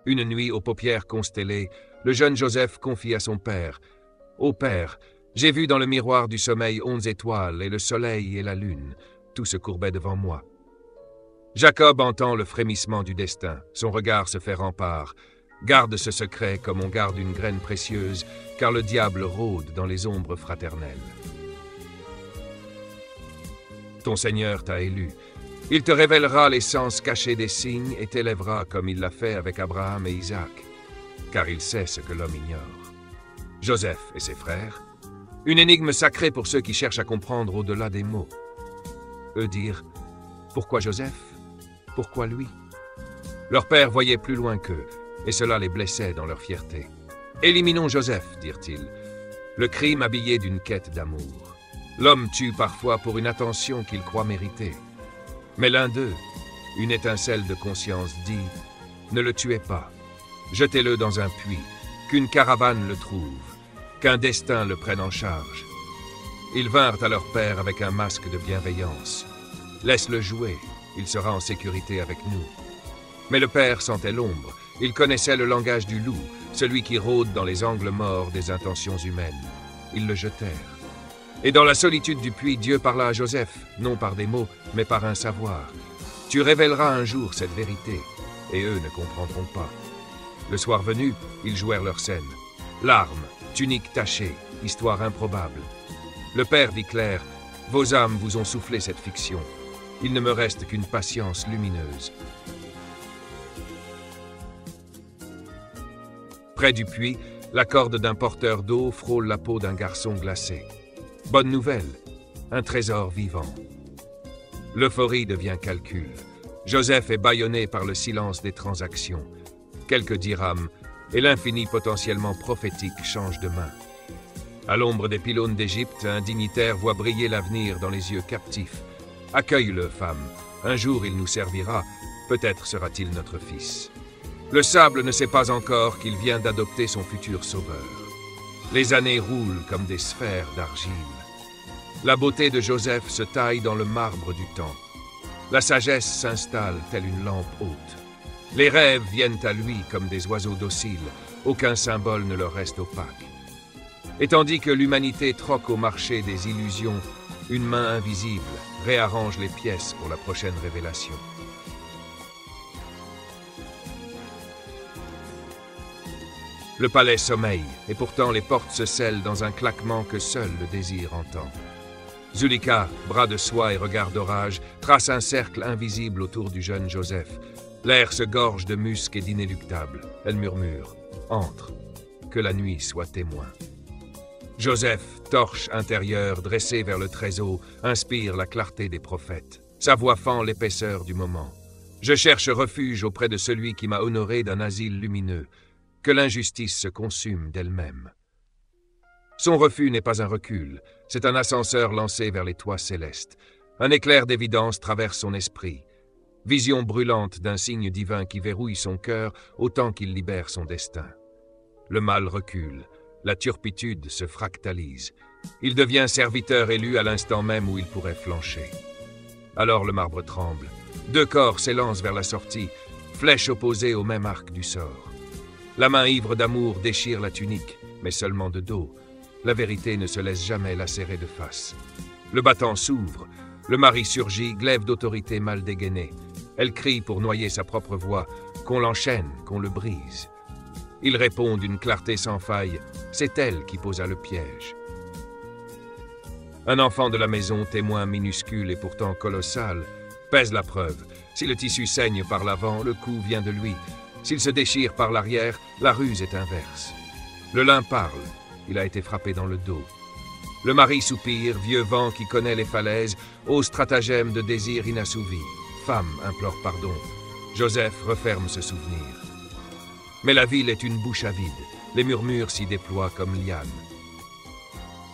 Une nuit, aux paupières constellées, le jeune Joseph confie à son père. « Ô père, j'ai vu dans le miroir du sommeil 11 étoiles et le soleil et la lune. Tout se courbait devant moi. » Jacob entend le frémissement du destin. Son regard se fait rempart. Garde ce secret comme on garde une graine précieuse, car le diable rôde dans les ombres fraternelles. Ton Seigneur t'a élu. Il te révélera les sens cachés des signes et t'élèvera comme il l'a fait avec Abraham et Isaac, car il sait ce que l'homme ignore. Joseph et ses frères, une énigme sacrée pour ceux qui cherchent à comprendre au-delà des mots. Eux dirent, « Pourquoi Joseph? Pourquoi lui ?» Leur père voyait plus loin qu'eux, et cela les blessait dans leur fierté. « Éliminons Joseph, dirent-ils, le crime habillé d'une quête d'amour. L'homme tue parfois pour une attention qu'il croit mériter. Mais l'un d'eux, une étincelle de conscience, dit « Ne le tuez pas, jetez-le dans un puits, qu'une caravane le trouve, qu'un destin le prenne en charge. » Ils vinrent à leur père avec un masque de bienveillance. « Laisse-le jouer, il sera en sécurité avec nous. » Mais le père sentait l'ombre, il connaissait le langage du loup, celui qui rôde dans les angles morts des intentions humaines. Ils le jetèrent. Et dans la solitude du puits, Dieu parla à Joseph, non par des mots, mais par un savoir. « Tu révéleras un jour cette vérité, et eux ne comprendront pas. » Le soir venu, ils jouèrent leur scène. Larmes, tuniques tachées, histoire improbable. Le père dit clair, « Vos âmes vous ont soufflé cette fiction. Il ne me reste qu'une patience lumineuse. » Près du puits, la corde d'un porteur d'eau frôle la peau d'un garçon glacé. Bonne nouvelle, un trésor vivant. L'euphorie devient calcul. Joseph est bâillonné par le silence des transactions. Quelques dirhams, et l'infini potentiellement prophétique change de main. À l'ombre des pylônes d'Égypte, un dignitaire voit briller l'avenir dans les yeux captifs. Accueille-le, femme. Un jour il nous servira. Peut-être sera-t-il notre fils. Le sable ne sait pas encore qu'il vient d'adopter son futur sauveur. Les années roulent comme des sphères d'argile. La beauté de Joseph se taille dans le marbre du temps. La sagesse s'installe telle une lampe haute. Les rêves viennent à lui comme des oiseaux dociles. Aucun symbole ne leur reste opaque. Et tandis que l'humanité troque au marché des illusions, une main invisible réarrange les pièces pour la prochaine révélation. Le palais sommeille, et pourtant les portes se scellent dans un claquement que seul le désir entend. Zulika, bras de soie et regard d'orage, trace un cercle invisible autour du jeune Joseph. L'air se gorge de musc et d'inéluctable. Elle murmure « Entre, que la nuit soit témoin. » Joseph, torche intérieure dressée vers le trésor, inspire la clarté des prophètes. Sa voix fend l'épaisseur du moment. « Je cherche refuge auprès de celui qui m'a honoré d'un asile lumineux. Que l'injustice se consume d'elle-même. » Son refus n'est pas un recul, c'est un ascenseur lancé vers les toits célestes. Un éclair d'évidence traverse son esprit. Vision brûlante d'un signe divin qui verrouille son cœur autant qu'il libère son destin. Le mal recule, la turpitude se fractalise. Il devient serviteur élu à l'instant même où il pourrait flancher. Alors le marbre tremble. 2 corps s'élancent vers la sortie, flèches opposées au même arc du sort. La main ivre d'amour déchire la tunique, mais seulement de dos. La vérité ne se laisse jamais lacérer de face. Le battant s'ouvre. Le mari surgit, glaive d'autorité mal dégainée. Elle crie pour noyer sa propre voix, qu'on l'enchaîne, qu'on le brise. Il répond d'une clarté sans faille. C'est elle qui posa le piège. Un enfant de la maison, témoin minuscule et pourtant colossal, pèse la preuve. Si le tissu saigne par l'avant, le coup vient de lui. S'il se déchire par l'arrière, la ruse est inverse. Le lin parle, il a été frappé dans le dos. Le mari soupire, vieux vent qui connaît les falaises, ô stratagème de désir inassouvi. Femme implore pardon. Joseph referme ce souvenir. Mais la ville est une bouche à vide, les murmures s'y déploient comme lianes.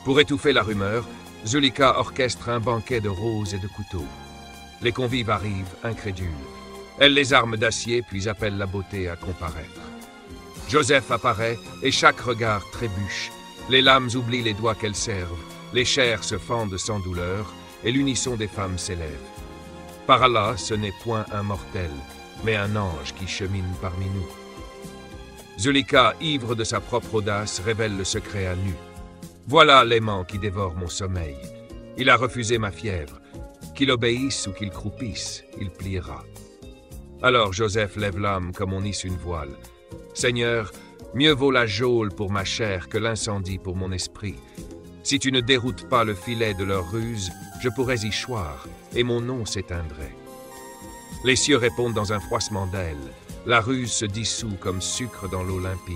Pour étouffer la rumeur, Zulika orchestre un banquet de roses et de couteaux. Les convives arrivent, incrédules. Elle les arme d'acier, puis appelle la beauté à comparaître. Joseph apparaît, et chaque regard trébuche. Les lames oublient les doigts qu'elles servent, les chairs se fendent sans douleur, et l'unisson des femmes s'élève. Par Allah, ce n'est point un mortel, mais un ange qui chemine parmi nous. Zulika, ivre de sa propre audace, révèle le secret à nu. Voilà l'aimant qui dévore mon sommeil. Il a refusé ma fièvre. Qu'il obéisse ou qu'il croupisse, il pliera. Alors Joseph lève l'âme comme on hisse une voile. Seigneur, mieux vaut la geôle pour ma chair que l'incendie pour mon esprit. Si tu ne déroutes pas le filet de leur ruse, je pourrais y choir, et mon nom s'éteindrait. Les cieux répondent dans un froissement d'ailes. La ruse se dissout comme sucre dans l'eau limpide.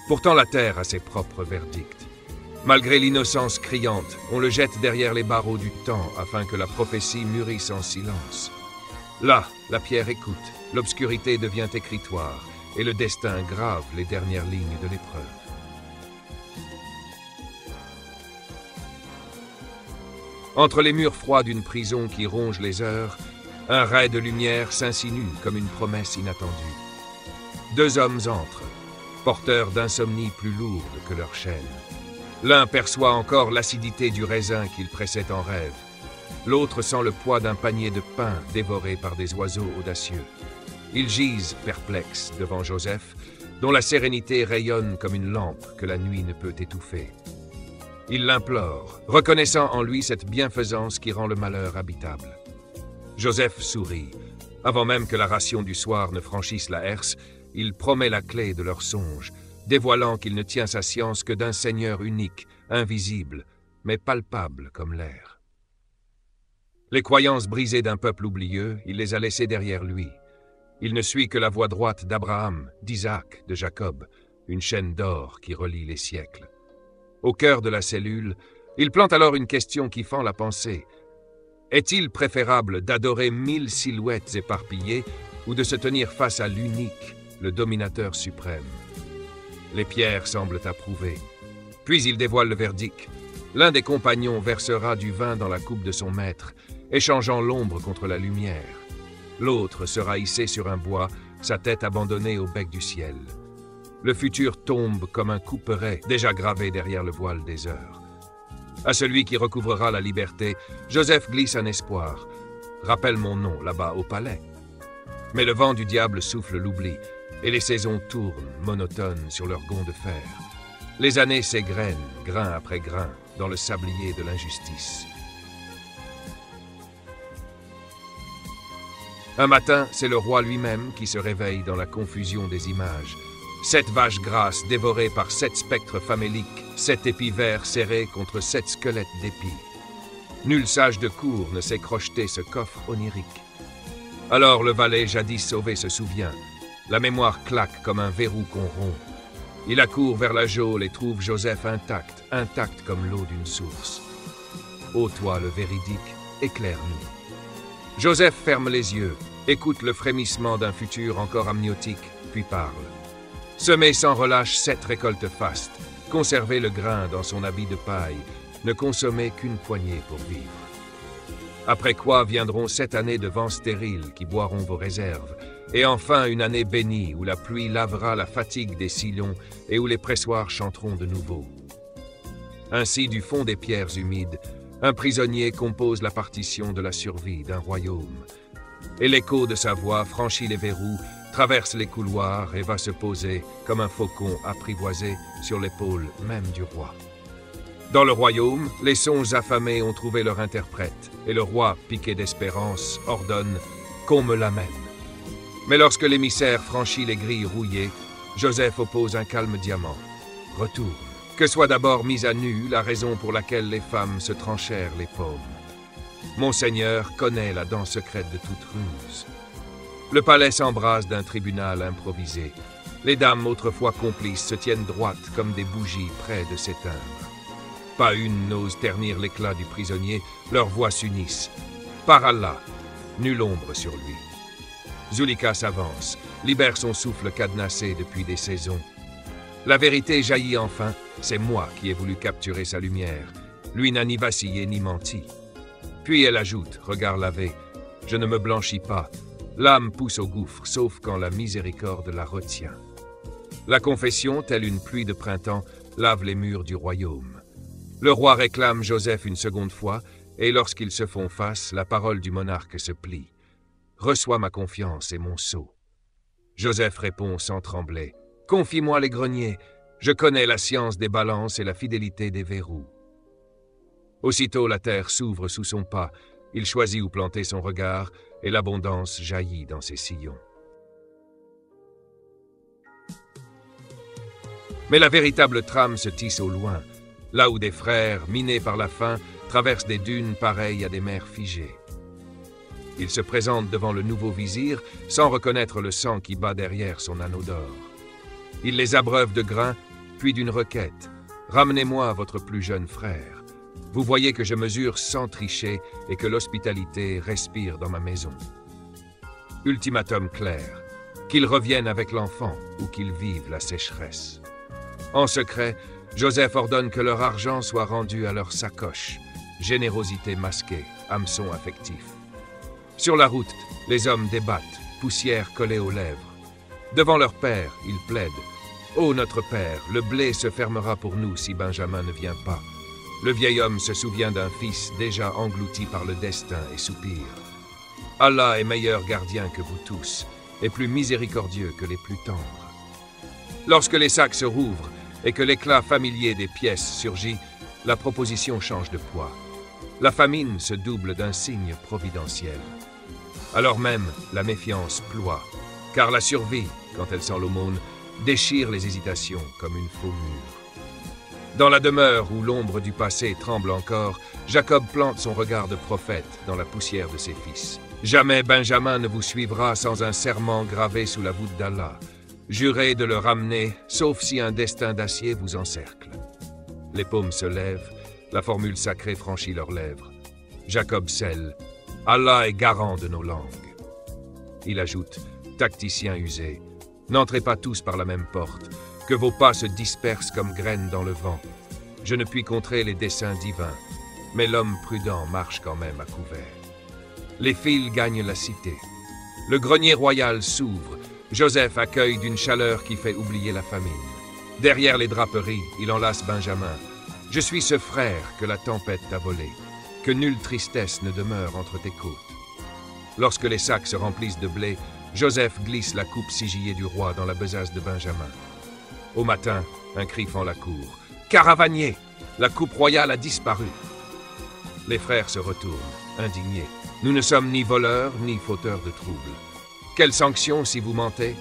Pourtant la terre a ses propres verdicts. Malgré l'innocence criante, on le jette derrière les barreaux du temps afin que la prophétie mûrisse en silence. Là, la pierre écoute, l'obscurité devient écritoire, et le destin grave les dernières lignes de l'épreuve. Entre les murs froids d'une prison qui ronge les heures, un ray de lumière s'insinue comme une promesse inattendue. Deux hommes entrent, porteurs d'insomnie plus lourde que leur chaîne. L'un perçoit encore l'acidité du raisin qu'il pressait en rêve. L'autre sent le poids d'un panier de pain dévoré par des oiseaux audacieux. Ils gisent, perplexes, devant Joseph, dont la sérénité rayonne comme une lampe que la nuit ne peut étouffer. Ils l'implorent, reconnaissant en lui cette bienfaisance qui rend le malheur habitable. Joseph sourit. Avant même que la ration du soir ne franchisse la herse, il promet la clé de leur songe, dévoilant qu'il ne tient sa science que d'un Seigneur unique, invisible, mais palpable comme l'air. Les croyances brisées d'un peuple oublieux, il les a laissées derrière lui. Il ne suit que la voie droite d'Abraham, d'Isaac, de Jacob, une chaîne d'or qui relie les siècles. Au cœur de la cellule, il plante alors une question qui fend la pensée. Est-il préférable d'adorer 1000 silhouettes éparpillées ou de se tenir face à l'unique, le dominateur suprême? Les pierres semblent approuver. Puis il dévoile le verdict. L'un des compagnons versera du vin dans la coupe de son maître, échangeant l'ombre contre la lumière. L'autre sera hissé sur un bois, sa tête abandonnée au bec du ciel. Le futur tombe comme un couperet déjà gravé derrière le voile des heures. À celui qui recouvrera la liberté, Joseph glisse un espoir. Rappelle mon nom là-bas au palais. Mais le vent du diable souffle l'oubli, et les saisons tournent, monotones, sur leurs gonds de fer. Les années s'égrènent, grain après grain, dans le sablier de l'injustice. Un matin, c'est le roi lui-même qui se réveille dans la confusion des images. 7 vaches grasses dévorées par 7 spectres faméliques, 7 épis verts serrés contre 7 squelettes d'épis. Nul sage de cour ne sait crocheter ce coffre onirique. Alors le valet jadis sauvé se souvient. La mémoire claque comme un verrou qu'on rompt. Il accourt vers la geôle et trouve Joseph intact, intact comme l'eau d'une source. Ô toi le véridique, éclaire-nous. Joseph ferme les yeux, écoute le frémissement d'un futur encore amniotique, puis parle. Semer sans relâche 7 récoltes fastes, conserver le grain dans son habit de paille, ne consommer qu'une poignée pour vivre. Après quoi viendront 7 années de vents stériles qui boiront vos réserves, et enfin une année bénie où la pluie lavera la fatigue des sillons et où les pressoirs chanteront de nouveau. Ainsi, du fond des pierres humides, un prisonnier compose la partition de la survie d'un royaume. Et l'écho de sa voix franchit les verrous, traverse les couloirs et va se poser, comme un faucon apprivoisé, sur l'épaule même du roi. Dans le royaume, les songes affamés ont trouvé leur interprète, et le roi, piqué d'espérance, ordonne « qu'on me l'amène ». Mais lorsque l'émissaire franchit les grilles rouillées, Joseph oppose un calme diamant. Retourne. Que soit d'abord mise à nu la raison pour laquelle les femmes se tranchèrent les paumes. Mon Seigneur connaît la dent secrète de toute ruse. Le palais s'embrase d'un tribunal improvisé. Les dames autrefois complices se tiennent droites comme des bougies près de s'éteindre. Pas une n'ose ternir l'éclat du prisonnier, leurs voix s'unissent. Par Allah, nulle ombre sur lui. Zulika s'avance, libère son souffle cadenassé depuis des saisons. La vérité jaillit enfin, c'est moi qui ai voulu capturer sa lumière. Lui n'a ni vacillé ni menti. Puis elle ajoute, regard lavé, je ne me blanchis pas. L'âme pousse au gouffre, sauf quand la miséricorde la retient. La confession, telle une pluie de printemps, lave les murs du royaume. Le roi réclame Joseph une seconde fois, et lorsqu'ils se font face, la parole du monarque se plie. « Reçois ma confiance et mon sceau. » Joseph répond sans trembler. « Confie-moi les greniers. Je connais la science des balances et la fidélité des verrous. » Aussitôt la terre s'ouvre sous son pas. Il choisit où planter son regard, et l'abondance jaillit dans ses sillons. Mais la véritable trame se tisse au loin, là où des frères, minés par la faim, traversent des dunes pareilles à des mers figées. Il se présente devant le nouveau vizir sans reconnaître le sang qui bat derrière son anneau d'or. Il les abreuve de grains, puis d'une requête. « Ramenez-moi votre plus jeune frère. Vous voyez que je mesure sans tricher et que l'hospitalité respire dans ma maison. » Ultimatum clair, qu'ils reviennent avec l'enfant ou qu'ils vivent la sécheresse. En secret, Joseph ordonne que leur argent soit rendu à leur sacoche. Générosité masquée, hameçon affectif. Sur la route, les hommes débattent, poussière collée aux lèvres. Devant leur père, ils plaident. « Ô notre père, le blé se fermera pour nous si Benjamin ne vient pas. » Le vieil homme se souvient d'un fils déjà englouti par le destin et soupire. « Allah est meilleur gardien que vous tous, et plus miséricordieux que les plus tendres. » Lorsque les sacs se rouvrent et que l'éclat familier des pièces surgit, la proposition change de poids. La famine se double d'un signe providentiel. Alors même, la méfiance ploie, car la survie, quand elle sent l'aumône, déchire les hésitations comme une faux-mure. Dans la demeure où l'ombre du passé tremble encore, Jacob plante son regard de prophète dans la poussière de ses fils. Jamais Benjamin ne vous suivra sans un serment gravé sous la voûte d'Allah. Jurez de le ramener, sauf si un destin d'acier vous encercle. Les paumes se lèvent, la formule sacrée franchit leurs lèvres. Jacob scelle. Allah est garant de nos langues. Il ajoute, tacticien usé, n'entrez pas tous par la même porte, que vos pas se dispersent comme graines dans le vent. Je ne puis contrer les desseins divins, mais l'homme prudent marche quand même à couvert. Les fils gagnent la cité. Le grenier royal s'ouvre. Joseph accueille d'une chaleur qui fait oublier la famine. Derrière les draperies, il enlace Benjamin. « Je suis ce frère que la tempête t'a volé. Que nulle tristesse ne demeure entre tes côtes. » Lorsque les sacs se remplissent de blé, Joseph glisse la coupe sigillée du roi dans la besace de Benjamin. Au matin, un cri fend la cour. « Caravanier! La coupe royale a disparu !» Les frères se retournent, indignés. « Nous ne sommes ni voleurs, ni fauteurs de troubles. Quelle sanction si vous mentez?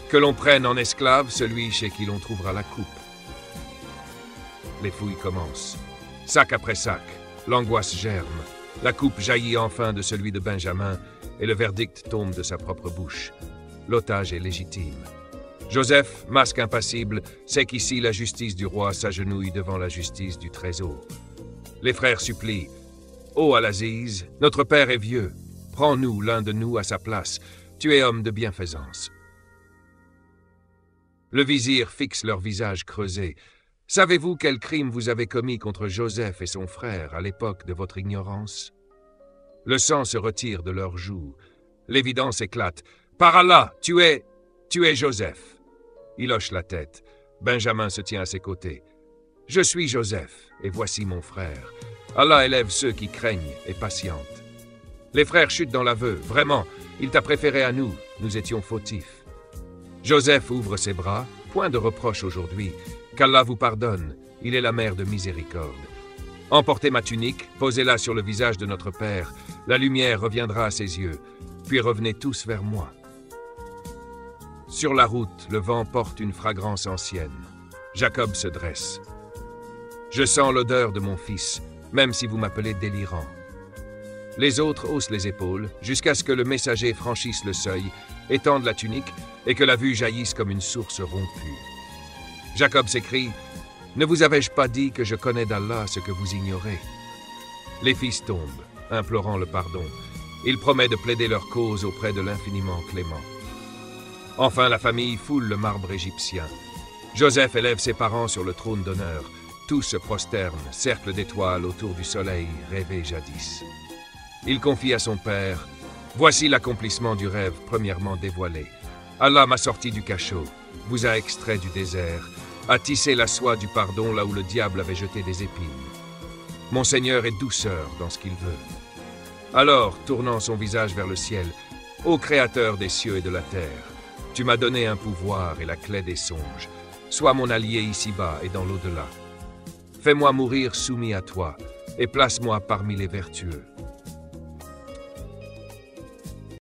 Que l'on prenne en esclave celui chez qui l'on trouvera la coupe. » Les fouilles commencent. Sac après sac, l'angoisse germe. La coupe jaillit enfin de celui de Benjamin et le verdict tombe de sa propre bouche. L'otage est légitime. Joseph, masque impassible, sait qu'ici la justice du roi s'agenouille devant la justice du trésor. Les frères supplient. « Ô Al-Aziz, notre père est vieux. Prends-nous l'un de nous à sa place. Tu es homme de bienfaisance. » Le vizir fixe leur visage creusé. « Savez-vous quel crime vous avez commis contre Joseph et son frère à l'époque de votre ignorance ?» Le sang se retire de leurs joues. L'évidence éclate. « Par Allah, tu es Joseph. » Il hoche la tête. Benjamin se tient à ses côtés. « Je suis Joseph, et voici mon frère. Allah élève ceux qui craignent et patientent. » Les frères chutent dans l'aveu. « Vraiment, il t'a préféré à nous. Nous étions fautifs. » Joseph ouvre ses bras. Point de reproche aujourd'hui. Qu'Allah vous pardonne. Il est la mère de miséricorde. Emportez ma tunique, posez-la sur le visage de notre père. La lumière reviendra à ses yeux. Puis revenez tous vers moi. Sur la route, le vent porte une fragrance ancienne. Jacob se dresse. « Je sens l'odeur de mon fils, même si vous m'appelez délirant. » Les autres haussent les épaules, jusqu'à ce que le messager franchisse le seuil, étende la tunique et que la vue jaillisse comme une source rompue. Jacob s'écrie « Ne vous avais-je pas dit que je connais d'Allah ce que vous ignorez ?» Les fils tombent, implorant le pardon. Il promet de plaider leur cause auprès de l'infiniment clément. Enfin, la famille foule le marbre égyptien. Joseph élève ses parents sur le trône d'honneur. Tous se prosternent, cercle d'étoiles autour du soleil rêvé jadis. Il confie à son père « Voici l'accomplissement du rêve premièrement dévoilé. Allah m'a sorti du cachot, vous a extrait du désert, a tissé la soie du pardon là où le diable avait jeté des épines. Mon Seigneur est douceur dans ce qu'il veut. » Alors, tournant son visage vers le ciel, « Ô Créateur des cieux et de la terre, Tu m'as donné un pouvoir et la clé des songes. Sois mon allié ici-bas et dans l'au-delà. Fais-moi mourir soumis à toi, et place-moi parmi les vertueux.